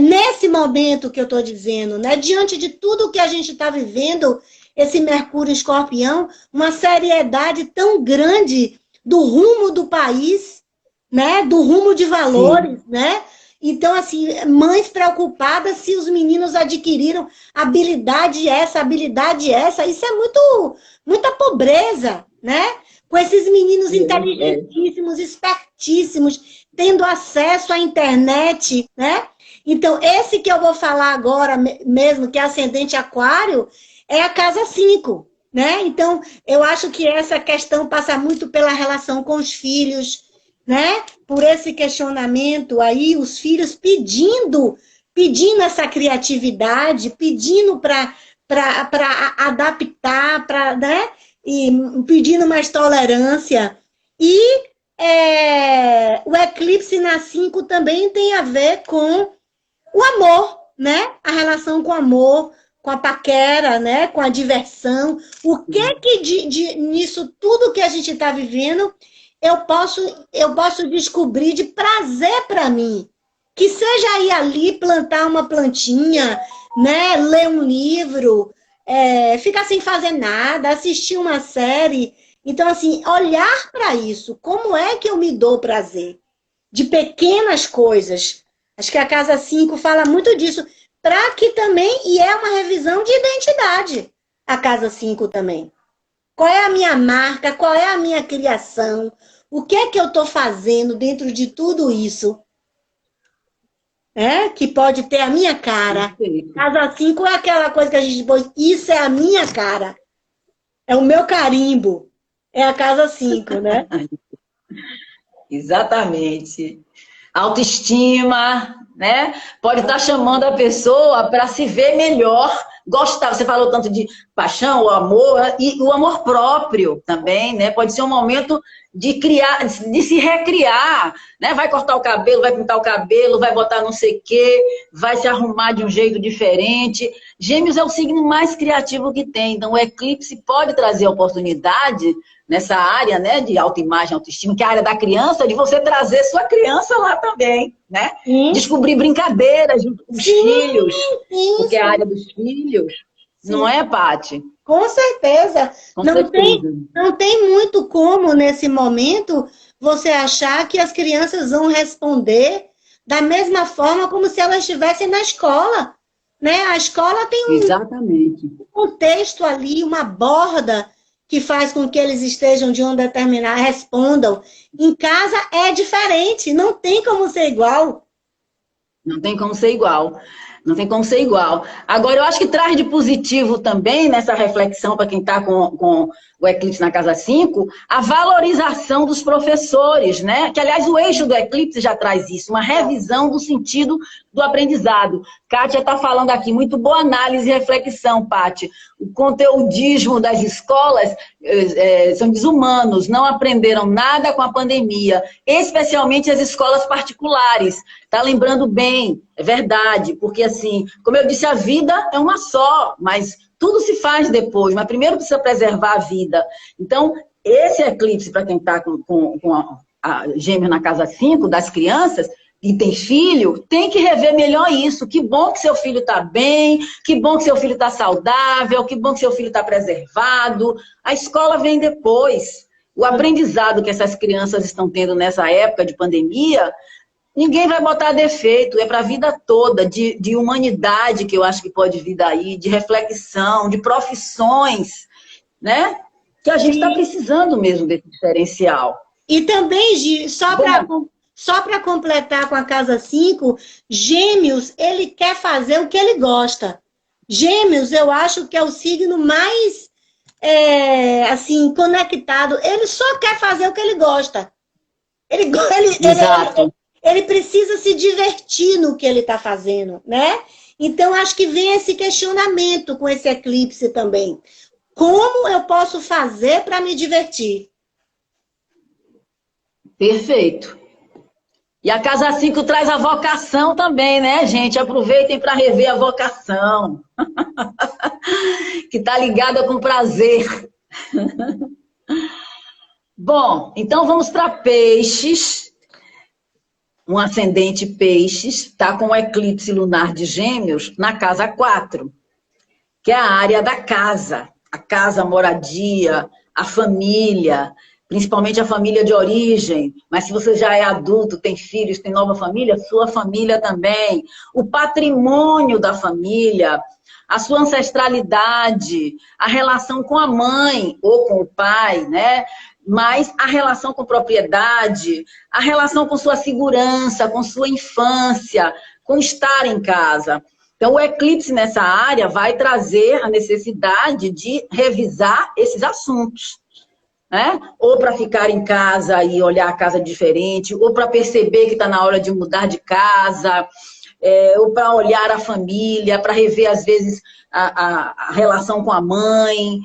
Nesse momento que eu estou dizendo, né? Diante de tudo que a gente está vivendo, esse Mercúrio Escorpião, uma seriedade tão grande do rumo do país, né? Do rumo de valores, sim, né? Então, assim, mães preocupadas se os meninos adquiriram habilidade essa, isso é muita pobreza, né? Com esses meninos inteligentíssimos, espertíssimos, tendo acesso à internet, né? Então, esse que eu vou falar agora mesmo, que é ascendente aquário, é a casa 5, né? Então, eu acho que essa questão passa muito pela relação com os filhos, né? Por esse questionamento aí, os filhos pedindo essa criatividade, pedindo para adaptar, né? E pedindo mais tolerância. E o eclipse na 5 também tem a ver com o amor, né? A relação com o amor, com a paquera, né? Com a diversão. O que nisso tudo que a gente está vivendo eu posso descobrir de prazer para mim? Que seja ir ali plantar uma plantinha, né? Ler um livro, ficar sem fazer nada, assistir uma série. Então, assim, olhar para isso. Como é que eu me dou prazer? De pequenas coisas. Acho que a Casa 5 fala muito disso. Para que também, e é uma revisão de identidade, a Casa 5 também. Qual é a minha marca? Qual é a minha criação? O que é que eu estou fazendo dentro de tudo isso? Que pode ter a minha cara. Perfeito. Casa 5 é aquela coisa que a gente põe, isso é a minha cara. É o meu carimbo. É a Casa 5, né? Exatamente. Autoestima, né? Pode estar chamando a pessoa para se ver melhor, gostar. Você falou tanto de paixão, o amor, e o amor próprio também, né? Pode ser um momento de criar, de se recriar, né? Vai cortar o cabelo, vai pintar o cabelo, vai botar não sei o quê, vai se arrumar de um jeito diferente. Gêmeos é o signo mais criativo que tem, então o eclipse pode trazer oportunidade nessa área, né, de autoimagem, autoestima, que é a área da criança, de você trazer sua criança lá também, né? Descobrir brincadeiras junto com os filhos, porque é a área dos filhos, não é, Paty? Com certeza. Não tem muito como, nesse momento, você achar que as crianças vão responder da mesma forma como se elas estivessem na escola, né? A escola tem um contexto ali, uma borda que faz com que eles estejam de um determinado, respondam. Em casa é diferente, não tem como ser igual. Não tem como ser igual. Não tem como ser igual. Agora, eu acho que traz de positivo também, nessa reflexão, para quem está com o eclipse na casa 5, a valorização dos professores, né? Que, aliás, o eixo do eclipse já traz isso, uma revisão do sentido do aprendizado. Kátia está falando aqui, muito boa análise e reflexão, Paty. O conteudismo das escolas são desumanos, não aprenderam nada com a pandemia, especialmente as escolas particulares. Está lembrando bem, é verdade, porque assim, como eu disse, a vida é uma só, mas tudo se faz depois, mas primeiro precisa preservar a vida. Então, esse eclipse, para quem está com a Gêmeos na casa 5, das crianças, e tem filho, tem que rever melhor isso. Que bom que seu filho está bem, que bom que seu filho está saudável, que bom que seu filho está preservado. A escola vem depois. O aprendizado que essas crianças estão tendo nessa época de pandemia, ninguém vai botar defeito, é para a vida toda, de humanidade que eu acho que pode vir daí, de reflexão, de profissões, né? Que a gente está precisando mesmo desse diferencial. E também, Gi, só para completar com a casa 5, Gêmeos, ele quer fazer o que ele gosta. Gêmeos, eu acho que é o signo mais, assim, conectado. Ele só quer fazer o que ele gosta. Ele precisa se divertir no que ele está fazendo, né? Então, acho que vem esse questionamento com esse eclipse também. Como eu posso fazer para me divertir? Perfeito. E a casa 5 traz a vocação também, né, gente? Aproveitem para rever a vocação. Que está ligada com prazer. Bom, então vamos para peixes. Um ascendente peixes, está com o eclipse lunar de Gêmeos na casa 4, que é a área da casa. A casa, a moradia, a família, principalmente a família de origem. Mas se você já é adulto, tem filhos, tem nova família, sua família também. O patrimônio da família, a sua ancestralidade, a relação com a mãe ou com o pai, né? Mas a relação com propriedade, a relação com sua segurança, com sua infância, com estar em casa. Então, o eclipse nessa área vai trazer a necessidade de revisar esses assuntos, né? Ou para ficar em casa e olhar a casa diferente, ou para perceber que está na hora de mudar de casa, ou para olhar a família, para rever, às vezes, a relação com a mãe.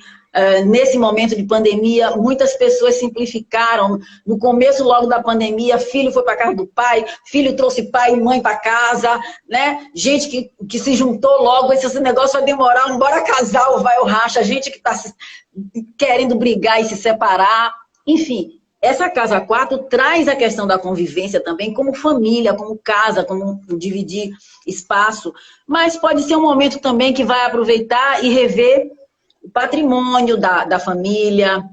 Nesse momento de pandemia, muitas pessoas simplificaram. No começo, logo da pandemia, filho foi para casa do pai, filho trouxe pai e mãe para casa, né? Gente que se juntou logo, esse negócio vai demorar, não bora casar ou vai ou racha, gente que está querendo brigar e se separar. Enfim, essa casa 4 traz a questão da convivência também, como família, como casa, como dividir espaço, mas pode ser um momento também que vai aproveitar e rever o patrimônio da família,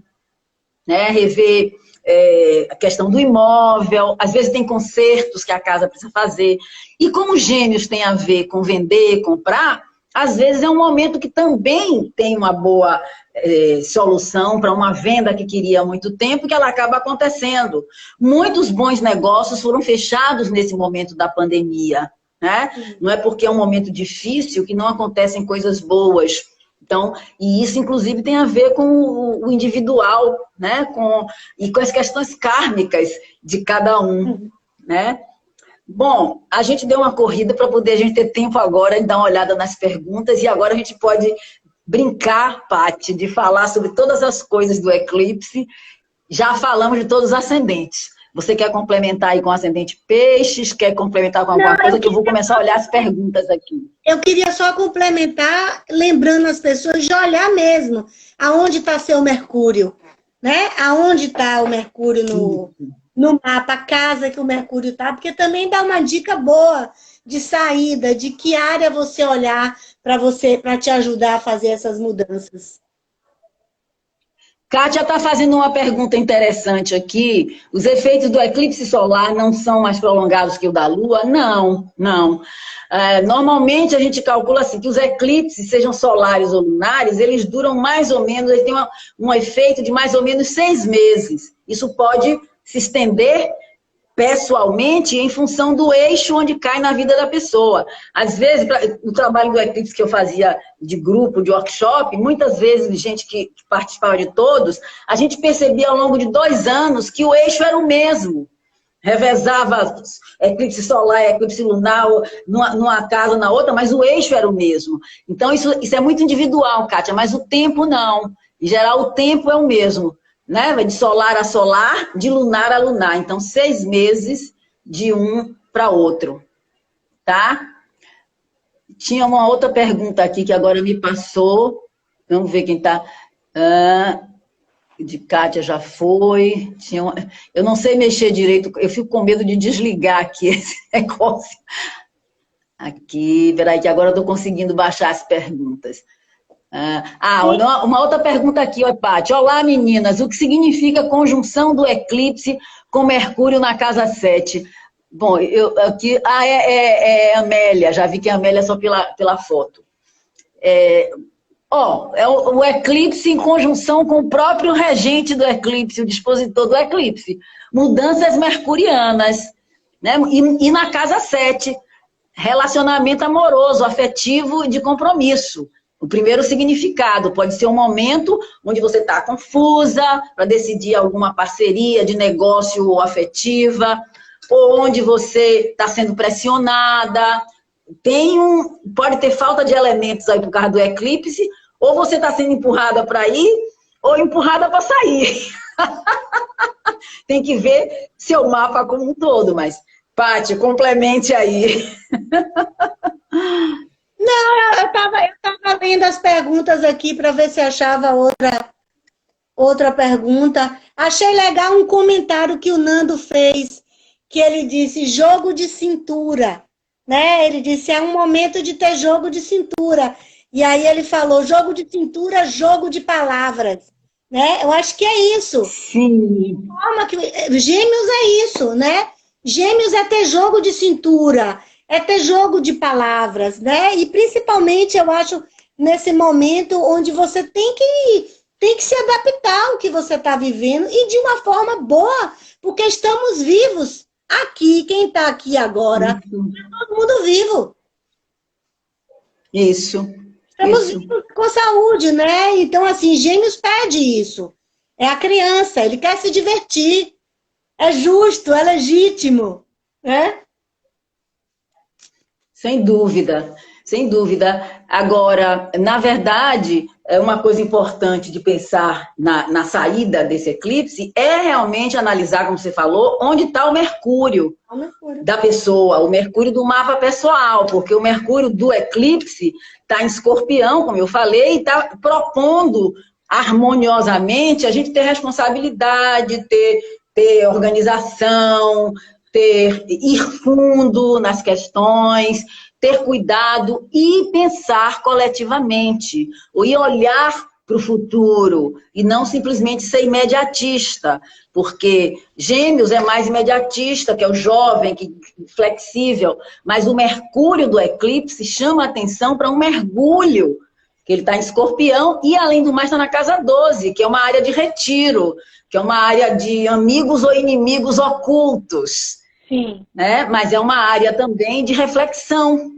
né? Rever a questão do imóvel, às vezes tem consertos que a casa precisa fazer. E como Gêmeos tem a ver com vender, comprar, às vezes é um momento que também tem uma boa solução para uma venda que queria há muito tempo, que ela acaba acontecendo. Muitos bons negócios foram fechados nesse momento da pandemia, né? Não é porque é um momento difícil que não acontecem coisas boas. Então, e isso, inclusive, tem a ver com o individual, né? E com as questões kármicas de cada um, né? Bom, a gente deu uma corrida para poder a gente ter tempo agora de dar uma olhada nas perguntas, e agora a gente pode brincar, Paty, de falar sobre todas as coisas do eclipse. Já falamos de todos os ascendentes. Você quer complementar aí com o ascendente peixes? Quer complementar com alguma coisa? Que eu vou começar a olhar as perguntas aqui. Eu queria só complementar, lembrando as pessoas de olhar mesmo aonde está seu Mercúrio, né? Aonde está o Mercúrio no mapa, a casa que o Mercúrio está, porque também dá uma dica boa de saída, de que área você olhar para te ajudar a fazer essas mudanças. Kátia está fazendo uma pergunta interessante aqui. Os efeitos do eclipse solar não são mais prolongados que o da Lua? Não, não. Normalmente a gente calcula assim, que os eclipses, sejam solares ou lunares, eles duram mais ou menos, eles têm um efeito de mais ou menos 6 meses. Isso pode se estender pessoalmente em função do eixo onde cai na vida da pessoa. Às vezes, no trabalho do eclipse que eu fazia de grupo, de workshop, muitas vezes, gente que participava de todos, a gente percebia ao longo de 2 anos que o eixo era o mesmo. Revezava eclipse solar, eclipse lunar, numa casa, na outra, mas o eixo era o mesmo. Então, isso é muito individual, Kátia, mas o tempo não. Em geral, o tempo é o mesmo. Né? Vai de solar a solar, de lunar a lunar. Então, 6 meses de um para outro. Tá? Tinha uma outra pergunta aqui que agora me passou. Vamos ver quem está. De Kátia já foi. Eu não sei mexer direito. Eu fico com medo de desligar aqui esse negócio. Aqui, peraí, que agora eu estou conseguindo baixar as perguntas. Uma outra pergunta aqui, Paty. Olá, meninas. O que significa a conjunção do eclipse com Mercúrio na casa 7? Bom, aqui... Amélia. Já vi que é Amélia só pela foto. É o eclipse em conjunção com o próprio regente do eclipse, o dispositor do eclipse. Mudanças mercurianas. Né? E na casa 7, relacionamento amoroso, afetivo e de compromisso. O primeiro significado pode ser um momento onde você está confusa para decidir alguma parceria de negócio ou afetiva, ou onde você está sendo pressionada. Pode ter falta de elementos aí por causa do eclipse, ou você está sendo empurrada para ir, ou empurrada para sair. Tem que ver seu mapa como um todo, mas Pati, complemente aí. Não, eu tava lendo as perguntas aqui para ver se achava outra pergunta. Achei legal um comentário que o Nando fez, que ele disse jogo de cintura, né? Ele disse é um momento de ter jogo de cintura. E aí ele falou jogo de cintura, jogo de palavras, né? Eu acho que é isso. Sim. Gêmeos é isso, né? Gêmeos é ter jogo de cintura, é ter jogo de palavras, né? E principalmente eu acho nesse momento onde você tem que se adaptar ao que você está vivendo e de uma forma boa, porque estamos vivos aqui. Quem está aqui agora, é todo mundo vivo. Isso. Estamos vivos com saúde, né? Então, assim, Gêmeos pede isso. É a criança, ele quer se divertir. É justo, é legítimo, né? Sem dúvida, sem dúvida. Agora, na verdade, uma coisa importante de pensar na saída desse eclipse é realmente analisar, como você falou, onde está o Mercúrio da pessoa, o Mercúrio do mapa pessoal, porque o Mercúrio do eclipse está em Escorpião, como eu falei, e está propondo harmoniosamente a gente ter responsabilidade, ter organização, ir fundo nas questões, ter cuidado e pensar coletivamente, ou ir olhar para o futuro e não simplesmente ser imediatista, porque Gêmeos é mais imediatista, que é o jovem, que flexível, mas o Mercúrio do eclipse chama a atenção para um mergulho, que ele está em Escorpião e, além do mais, está na casa 12, que é uma área de retiro, que é uma área de amigos ou inimigos ocultos. Sim. Né? Mas é uma área também de reflexão.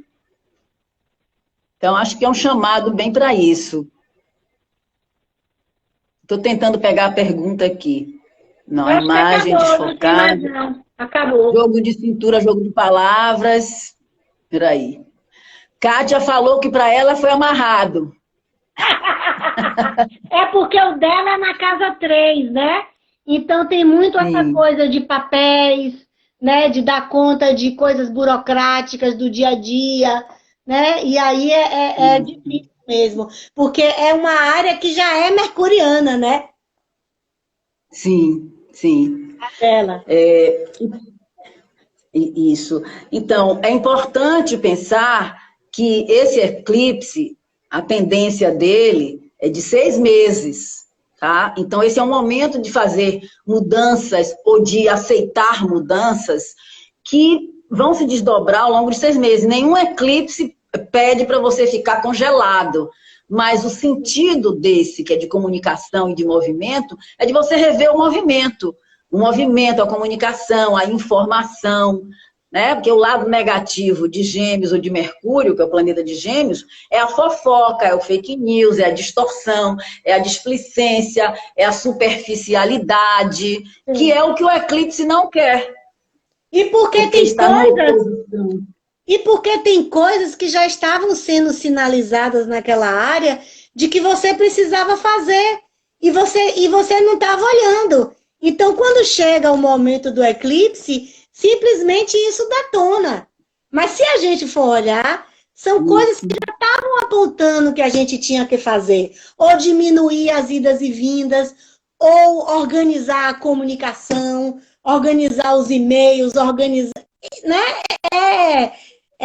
Então, acho que é um chamado bem para isso. Estou tentando pegar a pergunta aqui. Não, a imagem desfocada. Acabou. Jogo de cintura, jogo de palavras. Peraí. Kátia falou que para ela foi amarrado. É porque o dela é na casa 3, né? Então tem muito essa coisa de papéis, né? De dar conta de coisas burocráticas do dia a dia, né? E aí é difícil mesmo, porque é uma área que já é mercuriana, né? Sim, sim. Ela. Isso. Então, é importante pensar que esse eclipse, a tendência dele é de 6 meses, tá? Então, esse é um momento de fazer mudanças ou de aceitar mudanças que vão se desdobrar ao longo de 6 meses. Nenhum eclipse pede para você ficar congelado, mas o sentido desse, que é de comunicação e de movimento, é de você rever o movimento, a comunicação, a informação, né? Porque o lado negativo de Gêmeos ou de Mercúrio, que é o planeta de Gêmeos, é a fofoca, é o fake news, é a distorção, é a displicência, é a superficialidade, que é o que o eclipse não quer. E porque tem coisas que já estavam sendo sinalizadas naquela área de que você precisava fazer e você não estava olhando. Então, quando chega o momento do eclipse, simplesmente isso dá tona. Mas se a gente for olhar, são coisas que já estavam apontando que a gente tinha que fazer. Ou diminuir as idas e vindas, ou organizar a comunicação, organizar os e-mails, organizar, né?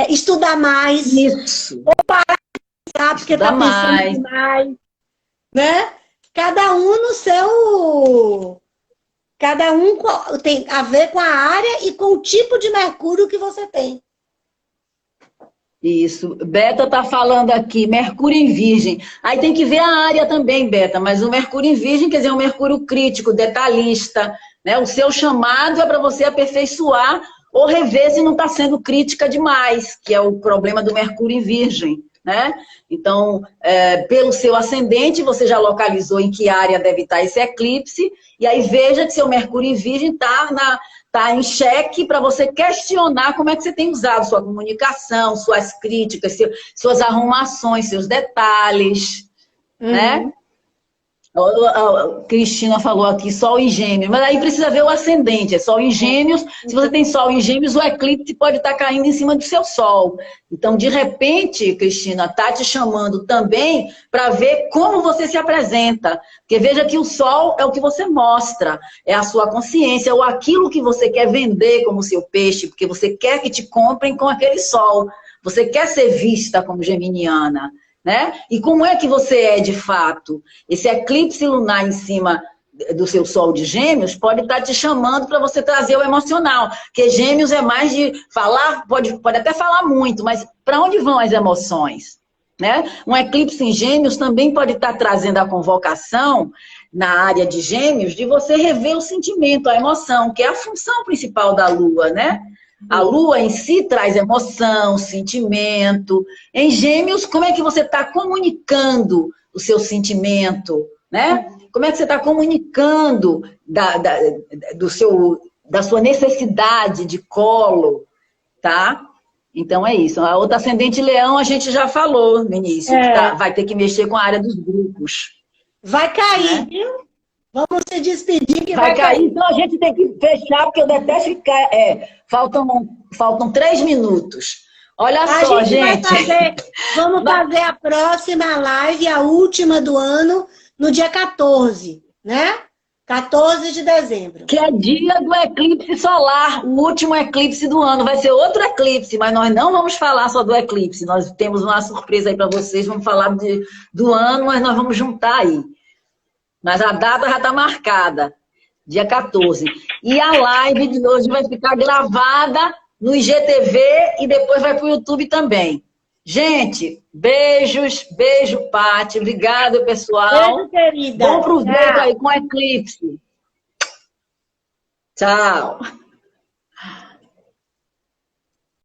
Estudar mais. Isso. Ou parar de pensar, porque está pensando demais. Né? Cada um no seu... Cada um tem a ver com a área e com o tipo de Mercúrio que você tem. Isso. Beta está falando aqui, Mercúrio em Virgem. Aí tem que ver a área também, Beta, mas o Mercúrio em Virgem, quer dizer, é um Mercúrio crítico, detalhista, né? O seu chamado é para você aperfeiçoar ou rever se não está sendo crítica demais, que é o problema do Mercúrio em Virgem, né? Então, pelo seu ascendente, você já localizou em que área deve estar esse eclipse, e aí veja que seu Mercúrio em Virgem está em xeque para você questionar como é que você tem usado sua comunicação, suas críticas, suas arrumações, seus detalhes, né? A Cristina falou aqui, Sol em Gêmeos, mas aí precisa ver o ascendente, é Sol em Gêmeos. Se você tem Sol em Gêmeos, o eclipse pode estar caindo em cima do seu Sol. Então, de repente, Cristina, está te chamando também para ver como você se apresenta. Porque veja que o Sol é o que você mostra, é a sua consciência, ou aquilo que você quer vender como seu peixe, porque você quer que te comprem com aquele Sol. Você quer ser vista como geminiana. Né? E como é que você é de fato? Esse eclipse lunar em cima do seu Sol de Gêmeos pode estar te chamando para você trazer o emocional. Porque Gêmeos é mais de falar, pode até falar muito, mas para onde vão as emoções? Né? Um eclipse em Gêmeos também pode estar trazendo a convocação na área de Gêmeos de você rever o sentimento, a emoção, que é a função principal da Lua, né? A Lua em si traz emoção, sentimento. Em Gêmeos, como é que você está comunicando o seu sentimento, né? Como é que você está comunicando da sua necessidade de colo, tá? Então é isso. A outra ascendente Leão a gente já falou no início, que vai ter que mexer com a área dos grupos. Vai cair, né? Viu? Vamos se despedir que vai cair. Então a gente tem que fechar, porque eu detesto ficar. Faltam 3 minutos. Olha só, gente. Vamos fazer a próxima live, a última do ano, no dia 14, né? 14 de dezembro. Que é dia do eclipse solar, o último eclipse do ano. Vai ser outro eclipse, mas nós não vamos falar só do eclipse. Nós temos uma surpresa aí para vocês. Vamos falar do ano, mas nós vamos juntar aí. Mas a data já está marcada, dia 14. E a live de hoje vai ficar gravada no IGTV e depois vai para o YouTube também. Gente, beijos, beijo, Pati. Obrigada, pessoal. Beijo, querida. Bom proveito aí com o eclipse. Tchau.